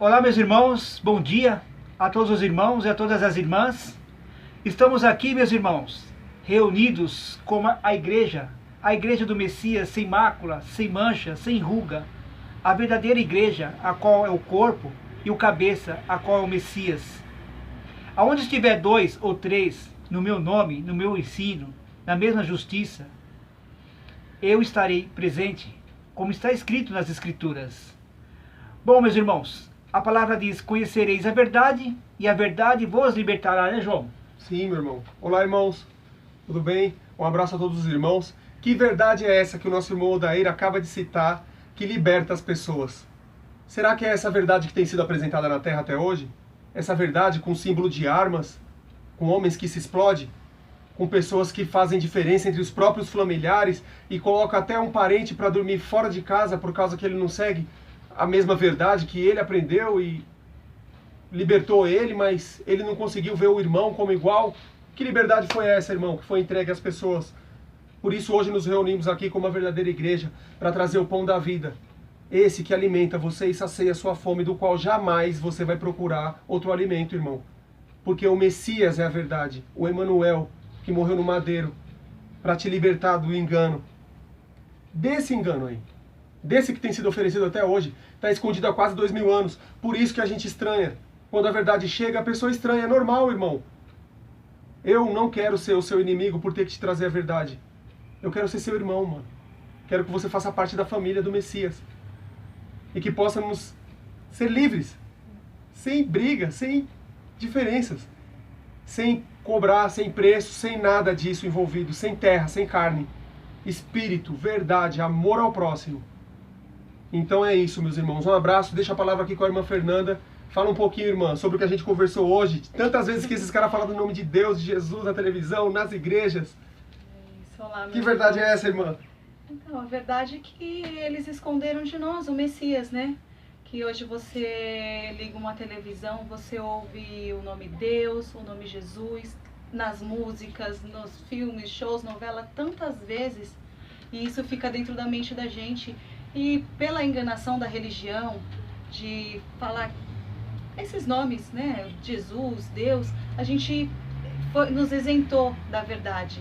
Olá, meus irmãos, bom dia a todos os irmãos e a todas as irmãs. Estamos aqui, meus irmãos, reunidos como a igreja do Messias, sem mácula, sem mancha, sem ruga, a verdadeira igreja, a qual é o corpo, e o cabeça, a qual é o Messias. Aonde estiver 2 ou 3, no meu nome, no meu ensino, na mesma justiça, eu estarei presente, como está escrito nas Escrituras. Bom, meus irmãos, a palavra diz: conhecereis a verdade, e a verdade vos libertará, né, João? Sim, meu irmão. Olá, irmãos. Tudo bem? Um abraço a todos os irmãos. Que verdade é essa que o nosso irmão Odair acaba de citar, que liberta as pessoas? Será que é essa verdade que tem sido apresentada na Terra até hoje? Essa verdade com símbolo de armas, com homens que se explodem, com pessoas que fazem diferença entre os próprios familiares e colocam até um parente para dormir fora de casa por causa que ele não segue a mesma verdade que ele aprendeu e libertou ele, mas ele não conseguiu ver o irmão como igual. Que liberdade foi essa, irmão, que foi entregue às pessoas? Por isso hoje nos reunimos aqui como uma verdadeira igreja para trazer o pão da vida. Esse que alimenta você e sacia a sua fome, do qual jamais você vai procurar outro alimento, irmão. Porque o Messias é a verdade, o Emanuel, que morreu no madeiro para te libertar do engano. Desse engano aí, desse que tem sido oferecido até hoje, está escondido há quase 2000 anos. Por isso que a gente estranha. Quando a verdade chega, a pessoa estranha. É normal, irmão. Eu não quero ser o seu inimigo por ter que te trazer a verdade. Eu quero ser seu irmão, mano. Quero que você faça parte da família do Messias. E que possamos ser livres. Sem briga, sem diferenças. Sem cobrar, sem preço, sem nada disso envolvido. Sem terra, sem carne. Espírito, verdade, amor ao próximo. Então é isso, meus irmãos. Um abraço. Deixa a palavra aqui com a irmã Fernanda. Fala um pouquinho, irmã, sobre o que a gente conversou hoje. Tantas vezes que esses caras falam do nome de Deus, de Jesus, na televisão, nas igrejas. Olá, que verdade é essa, irmã? Então, a verdade é que eles esconderam de nós o Messias, né? Que hoje você liga uma televisão, você ouve o nome Deus, o nome Jesus, nas músicas, nos filmes, shows, novela, tantas vezes. E isso fica dentro da mente da gente. E pela enganação da religião, de falar esses nomes, né? Jesus, Deus, a gente nos isentou da verdade,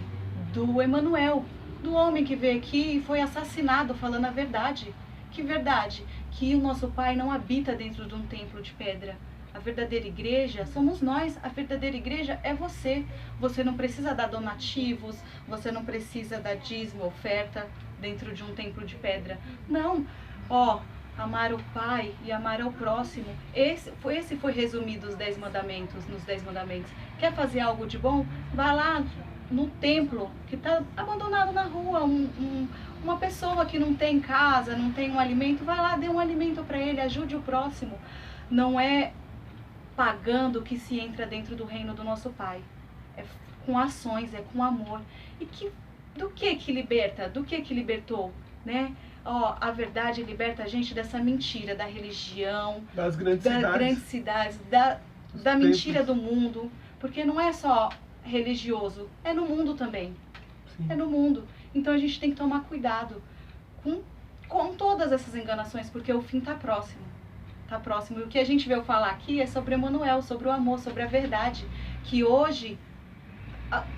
do Emanuel, do homem que veio aqui e foi assassinado falando a verdade. Que verdade? Que o nosso Pai não habita dentro de um templo de pedra. A verdadeira igreja somos nós, a verdadeira igreja é você. Você não precisa dar donativos, você não precisa dar dízimo, oferta dentro de um templo de pedra. Não, amar o Pai e amar ao próximo. Esse foi resumido nos 10 mandamentos. Quer fazer algo de bom? Vá lá no templo que está abandonado na rua, uma pessoa que não tem casa, não tem um alimento, vai lá, dê um alimento para ele, ajude o próximo. Não é pagando que se entra dentro do reino do nosso Pai. É com ações, é com amor. E do que liberta? Do que libertou, né? A verdade liberta a gente dessa mentira, da religião, das grandes cidades, da mentira do mundo. Porque não é só religioso, é no mundo também. Sim. É no mundo. Então a gente tem que tomar cuidado com todas essas enganações, porque o fim está próximo. Está próximo. E o que a gente veio falar aqui é sobre Emanuel, sobre o amor, sobre a verdade. Que hoje,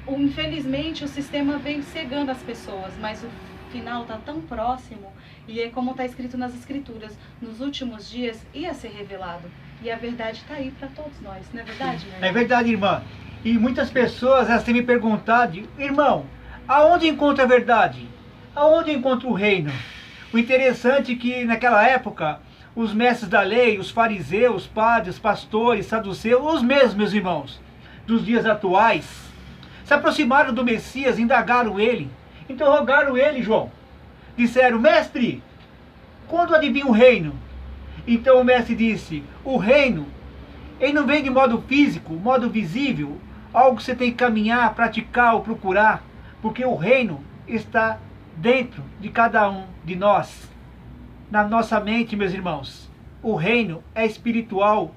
infelizmente, o sistema vem cegando as pessoas, mas o final está tão próximo. E é como está escrito nas Escrituras, nos últimos dias ia ser revelado. E a verdade está aí para todos nós, não é verdade, meu irmão? É verdade, irmã. E muitas pessoas elas têm me perguntado: irmão, aonde encontra a verdade? Aonde encontra o reino? O interessante é que naquela época, os mestres da lei, os fariseus, padres, pastores, saduceus, os mesmos, meus irmãos, dos dias atuais, se aproximaram do Messias, indagaram ele, interrogaram ele, João. Disseram: mestre, quando adivinha o reino? Então o mestre disse: o reino, ele não vem de modo físico, modo visível, algo que você tem que caminhar, praticar ou procurar, porque o reino está dentro de cada um de nós, na nossa mente, meus irmãos. O reino é espiritual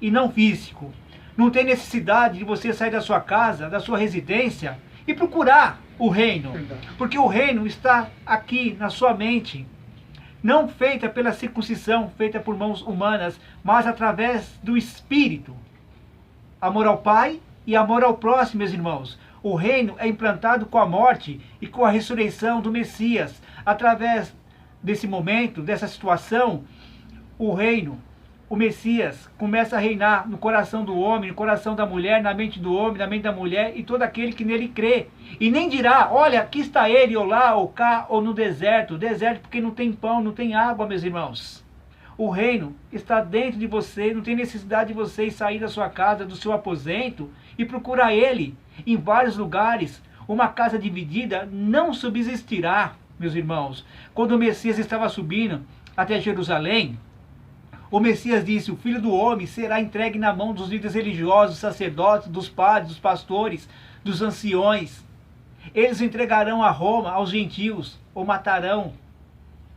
e não físico. Não tem necessidade de você sair da sua casa, da sua residência e procurar o reino, porque o reino está aqui na sua mente. não feita pela circuncisão, feita por mãos humanas, mas através do Espírito. Amor ao Pai e amor ao próximo, meus irmãos. O reino é implantado com a morte e com a ressurreição do Messias. Através desse momento, dessa situação, o reino, o Messias, começa a reinar no coração do homem, no coração da mulher, na mente do homem, na mente da mulher e todo aquele que nele crê. E nem dirá, olha, aqui está ele, ou lá, ou cá, ou no deserto. Deserto porque não tem pão, não tem água, meus irmãos. O reino está dentro de você, não tem necessidade de você sair da sua casa, do seu aposento e procurar ele em vários lugares. Uma casa dividida não subsistirá, meus irmãos. Quando o Messias estava subindo até Jerusalém, o Messias disse, o Filho do Homem será entregue na mão dos líderes religiosos, dos sacerdotes, dos padres, dos pastores, dos anciões. Eles o entregarão a Roma, aos gentios, o matarão,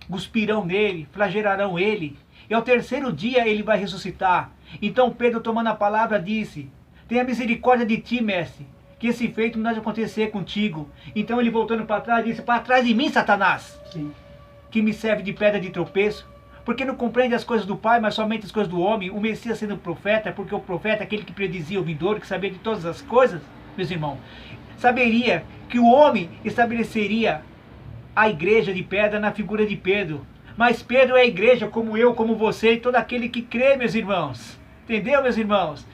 cuspirão nele, flagelarão ele. E ao terceiro dia ele vai ressuscitar. Então Pedro, tomando a palavra, disse, tenha misericórdia de ti, mestre, que esse feito não há de acontecer contigo. Então ele, voltando para trás, disse, para trás de mim, Satanás, Sim. que me serve de pedra de tropeço, porque não compreende as coisas do Pai, mas somente as coisas do homem. O Messias sendo profeta, porque o profeta é aquele que predizia o vindouro, que sabia de todas as coisas, meus irmãos, saberia que o homem estabeleceria a igreja de pedra na figura de Pedro. Mas Pedro é a igreja, como eu, como você e todo aquele que crê, meus irmãos. Entendeu, meus irmãos?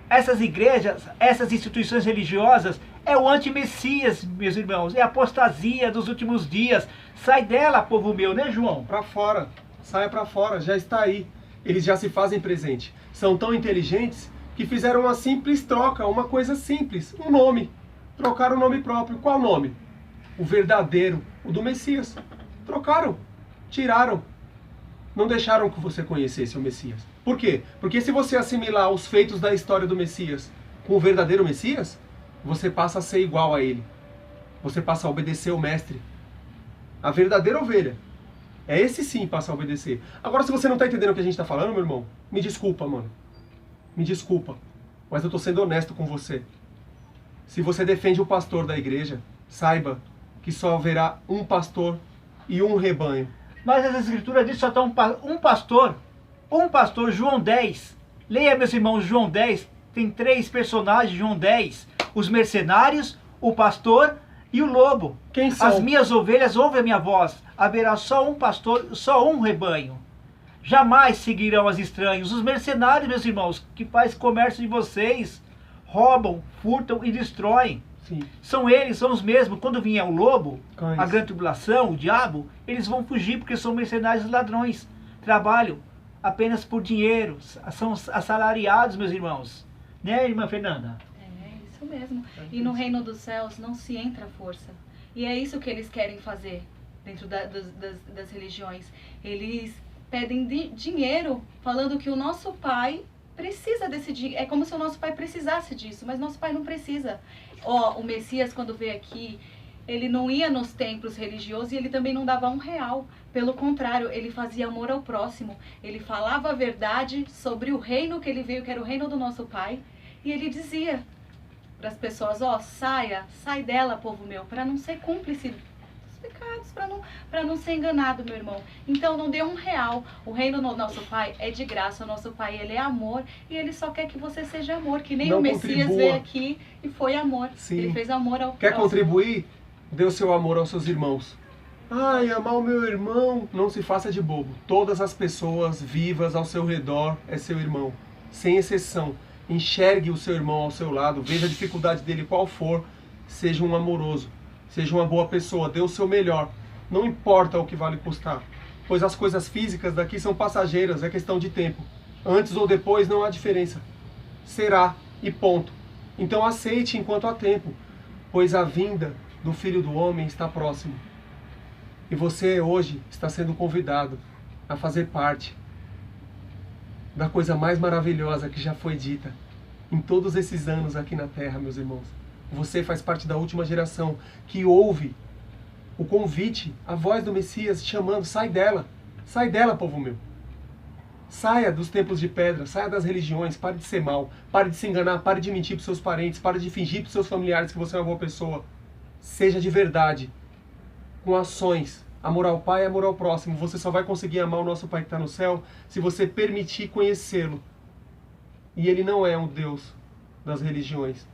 Essas igrejas, essas instituições religiosas, é o anti-Messias, meus irmãos. É a apostasia dos últimos dias. Sai dela, povo meu, né, João? Para fora. Saia para fora, já está aí. Eles já se fazem presente. São tão inteligentes que fizeram uma simples troca, uma coisa simples, um nome. Trocaram o nome próprio. Qual nome? O verdadeiro, o do Messias. Trocaram, tiraram. Não deixaram que você conhecesse o Messias. Por quê? Porque se você assimilar os feitos da história do Messias com o verdadeiro Messias, você passa a ser igual a ele. Você passa a obedecer o mestre. A verdadeira ovelha. É esse sim passa a obedecer. Agora, se você não está entendendo o que a gente está falando, meu irmão, me desculpa, mano. Me desculpa. Mas eu estou sendo honesto com você. Se você defende o pastor da igreja, saiba que só haverá um pastor e um rebanho. Mas as escrituras dizem que só está um pastor, João 10. Leia, meus irmãos, João 10. Tem 3 personagens, João 10. Os mercenários, o pastor e o lobo. Quem são? As minhas ovelhas ouvem a minha voz. Haverá só um pastor, só um rebanho. Jamais seguirão as estranhos. Os mercenários, meus irmãos, que faz comércio de vocês, roubam, furtam e destroem. Sim. São eles, são os mesmos. Quando vier o lobo, Cães. a grande tribulação, o diabo, eles vão fugir porque são mercenários e ladrões. Trabalham apenas por dinheiro. São assalariados, meus irmãos. Né, irmã Fernanda? É isso mesmo. E no reino dos céus não se entra força. E é isso que eles querem fazer dentro das religiões. Eles pedem dinheiro, falando que o nosso pai precisa desse dinheiro. É como se o nosso pai precisasse disso, mas nosso pai não precisa. O Messias, quando veio aqui, ele não ia nos templos religiosos e ele também não dava R$1. Pelo contrário, ele fazia amor ao próximo. Ele falava a verdade sobre o reino que ele veio, que era o reino do nosso pai. E ele dizia para as pessoas, sai dela, povo meu, para não ser cúmplice dos pecados, para não ser enganado, meu irmão. Então não dê R$1. O reino do nosso pai é de graça, o nosso pai, ele é amor, e ele só quer que você seja amor, que nem Não o Messias contribua. veio aqui e foi amor. Sim. Ele fez amor ao Quer próximo. contribuir? Dê o seu amor aos seus irmãos. Ai, amar o meu irmão. Não se faça de bobo. Todas as pessoas vivas ao seu redor é seu irmão. Sem exceção. Enxergue o seu irmão ao seu lado. Veja a dificuldade dele qual for. Seja um amoroso. Seja uma boa pessoa. Dê o seu melhor. Não importa o que vale custar. Pois as coisas físicas daqui são passageiras. É questão de tempo. Antes ou depois não há diferença. Será e ponto. Então aceite enquanto há tempo. Pois a vinda do Filho do Homem está próximo. E você hoje está sendo convidado a fazer parte da coisa mais maravilhosa que já foi dita em todos esses anos aqui na Terra, meus irmãos. Você faz parte da última geração que ouve o convite, a voz do Messias chamando, sai dela, povo meu. Saia dos templos de pedra, saia das religiões, pare de ser mal, pare de se enganar, pare de mentir para os seus parentes, pare de fingir para os seus familiares que você é uma boa pessoa. Seja de verdade, com ações, Amor ao Pai, amor ao próximo. Você só vai conseguir amar o nosso Pai que está no céu se você permitir conhecê-lo. E Ele não é um Deus das religiões.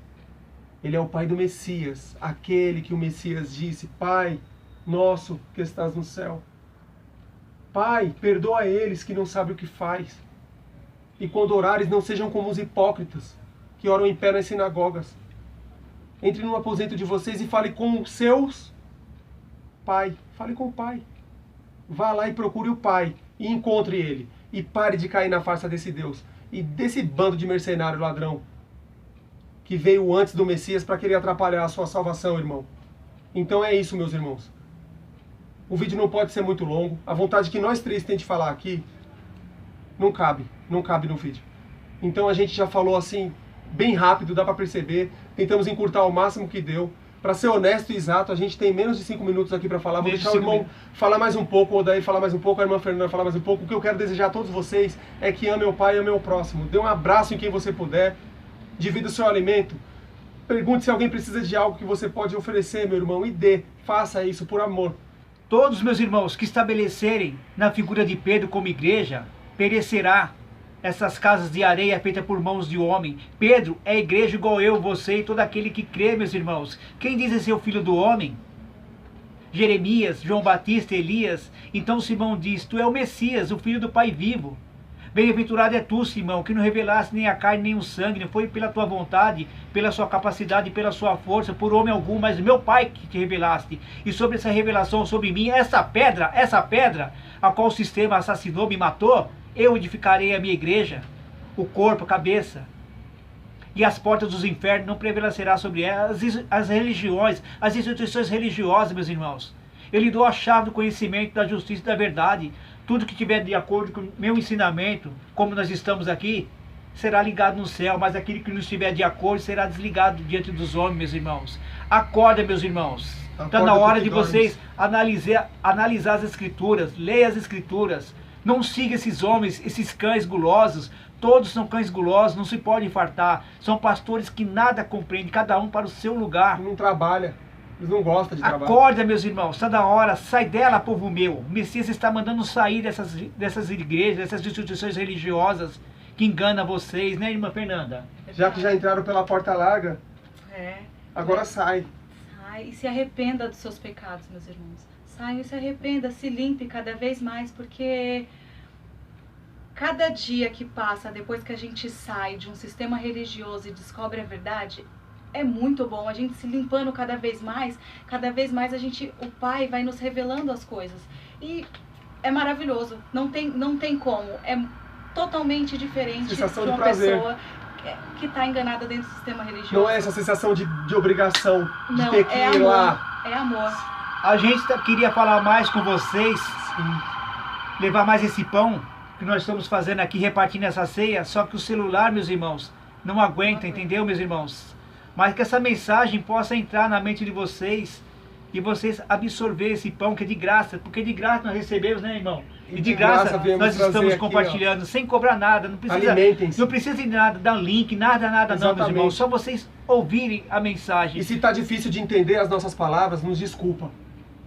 Ele é o Pai do Messias, aquele que o Messias disse: Pai nosso que estás no céu. Pai, perdoa eles que não sabem o que faz. E quando orares, não sejam como os hipócritas, que oram em pé nas sinagogas. Entre no aposento de vocês e fale com os seus Pai. Fale com o Pai. Vá lá e procure o Pai e encontre Ele. E pare de cair na farsa desse Deus e desse bando de mercenário ladrão que veio antes do Messias para querer atrapalhar a sua salvação, irmão. Então é isso, meus irmãos. O vídeo não pode ser muito longo. A vontade que nós três temos de falar aqui não cabe no vídeo. Então a gente já falou assim, bem rápido, dá para perceber. Tentamos encurtar o máximo que deu. Para ser honesto e exato, a gente tem menos de 5 minutos aqui para falar. Vou deixar o irmão falar mais um pouco, o Odair falar mais um pouco, a irmã Fernanda falar mais um pouco. O que eu quero desejar a todos vocês é que amem o Pai e amem o próximo. Dê um abraço em quem você puder. Divida o seu alimento. Pergunte se alguém precisa de algo que você pode oferecer, meu irmão, e dê. Faça isso por amor. Todos meus irmãos que estabelecerem na figura de Pedro como igreja, perecerá essas casas de areia feitas por mãos de homem. Pedro é igreja igual eu, você e todo aquele que crê, meus irmãos. Quem diz ser o filho do homem? Jeremias, João Batista, Elias. Então Simão diz: tu é o Messias, o filho do Pai vivo. Bem-aventurado é tu, Simão, que não revelaste nem a carne nem o sangue, não foi pela tua vontade, pela sua capacidade, pela sua força, por homem algum, mas meu Pai que te revelaste. E sobre essa revelação sobre mim, essa pedra, a qual o sistema assassinou, me matou, eu edificarei a minha igreja, o corpo, a cabeça. E as portas dos infernos não prevalecerá sobre elas. As religiões, as instituições religiosas, meus irmãos. Eu lhe dou a chave do conhecimento, da justiça e da verdade. Tudo que tiver de acordo com o meu ensinamento, como nós estamos aqui, será ligado no céu, mas aquele que não estiver de acordo será desligado diante dos homens, meus irmãos. Acorda, meus irmãos. Está na hora de vocês analisar as Escrituras, leia as Escrituras. Não siga esses homens, esses cães gulosos. Todos são cães gulosos, não se pode fartar. São pastores que nada compreendem, cada um para o seu lugar. Não trabalha. Eles não gostam de trabalhar. Acorda, meus irmãos, está na hora, sai dela, povo meu. O Messias está mandando sair dessas igrejas, dessas instituições religiosas que enganam vocês, né, irmã Fernanda? Já que já entraram pela porta larga, agora sai. Sai e se arrependa dos seus pecados, meus irmãos. Sai e se arrependa, se limpe cada vez mais, porque cada dia que passa depois que a gente sai de um sistema religioso e descobre a verdade, é muito bom, a gente se limpando cada vez mais o Pai vai nos revelando as coisas. E é maravilhoso, não tem como, é totalmente diferente sensação de uma prazer. Pessoa que está enganada dentro do sistema religioso. Não é essa sensação de obrigação, de não, ter que ir lá. É amor. A gente queria falar mais com vocês, levar mais esse pão que nós estamos fazendo aqui, repartindo essa ceia, só que o celular, meus irmãos, não aguenta, entendeu, meus irmãos? Mas que essa mensagem possa entrar na mente de vocês e vocês absorver esse pão que é de graça, porque de graça nós recebemos, né, irmão? E de graça nós estamos compartilhando, sem cobrar nada, não precisa de nada, dar link, nada não, meus irmãos, só vocês ouvirem a mensagem. E se está difícil de entender as nossas palavras, nos desculpa.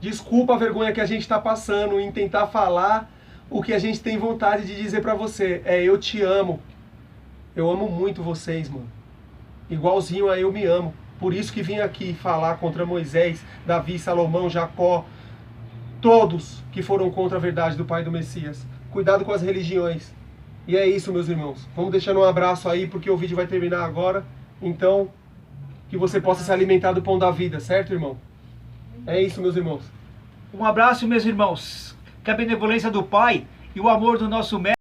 Desculpa a vergonha que a gente está passando em tentar falar o que a gente tem vontade de dizer para você. Eu te amo. Eu amo muito vocês, mano. Igualzinho a eu me amo. Por isso que vim aqui falar contra Moisés, Davi, Salomão, Jacó. Todos que foram contra a verdade do Pai do Messias. Cuidado com as religiões. E é isso, meus irmãos. Vamos deixando um abraço aí, porque o vídeo vai terminar agora. Então, que você possa se alimentar do pão da vida, certo, irmão? É isso, meus irmãos. Um abraço, meus irmãos. Que a benevolência do Pai e o amor do nosso Mestre